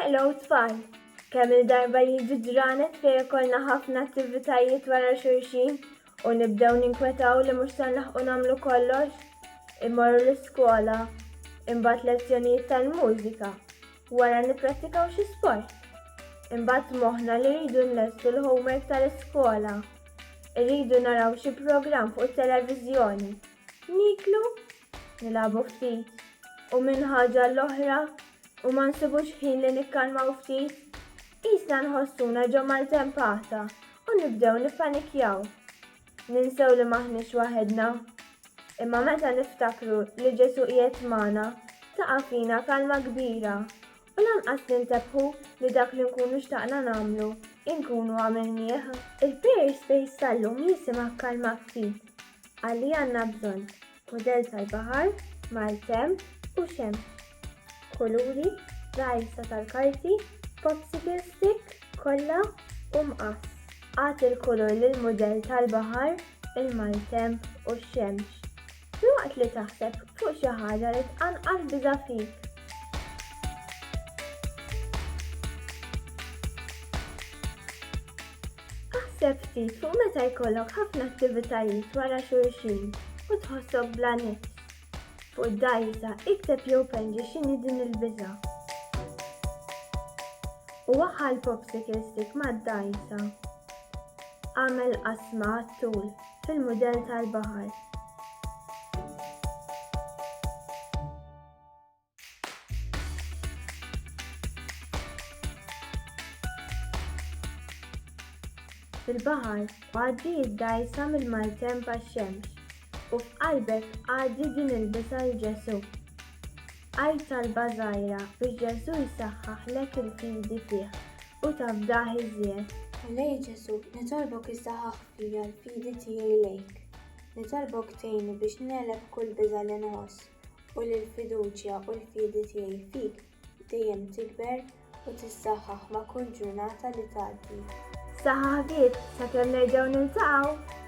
Hello tfal! Kemm il-darba jiġu ġranet fejn ikollna ħafna attivitajiet wara xulxin u nibdew ninkwetaw li mhux se nlaħqu nagħmlu kollox, immorru l-iskola, imbagħad lezzjonijiet tal-mużika, wara nipprattikaw xi sport. Imbagħad moħħna li rridu nlestu l-homework tal-iskola, irridu naraw xi programm fuq it-televiżjoni, niklu, nilagħbu ftit u minn ħaġa l-oħra u ma nsibux ħin li nikkalmaw ftit, qisna nħossuna ġo maltempata u nibdew nippanikjaw. Ninsew li maħniex waħedna, imma meta niftakru li Ġesu qiegħed magħna taqa' fina kalma kbira u lanqas nintebħu li dak li nkunu xtaqna nagħmlu inkunu għamilnieh. Il-prayer space tal-lum jisimha kalma ftit għalli għandna bżonn mudell tal-baħar, mal-temp u xemx. Kuluri, rajsa tal-karti, popsicle stick, kolla u mqas. Għat il-kulur lill-mudell tal-baħar, il-maltemp u x-xemx. Filwaqt li taħseb fuq xi ħaġa li tqanqal biża' fik. Aħseb ftit fuq meta jkollok ħafna attivitajiet wara xulxin u tħossob bla nifs. Fuq id-dajsa ikteb jew penġi x'inhi din il-biża'. U waħħa l-popsicle stick mad-dajsa. Għamel qasma għat-tul fil-mudell tal-baħar. Fil-baħar għaddi id-dajsa mill-maltemp għax-xemx u f'qalbek għaddi din il-biża' l-Ġesu. Għajt talba żgħira biex Ġesu jsaħħaħlek il-fidi fih u tafdah iżjed. Għalej Ġesu, nitolbok issaħħaħ fija l-fidi tiegħi lejk. Nitolbok tgħinni biex neleb kull biża' li nħoss u li l-fiduċja u l-fidi tiegħi fik dejjem tikber u tissaħħaħ ma' kull ġurnata li tgħaddi. Sa ħabieb sakemm nerġgħu niltaqgħu.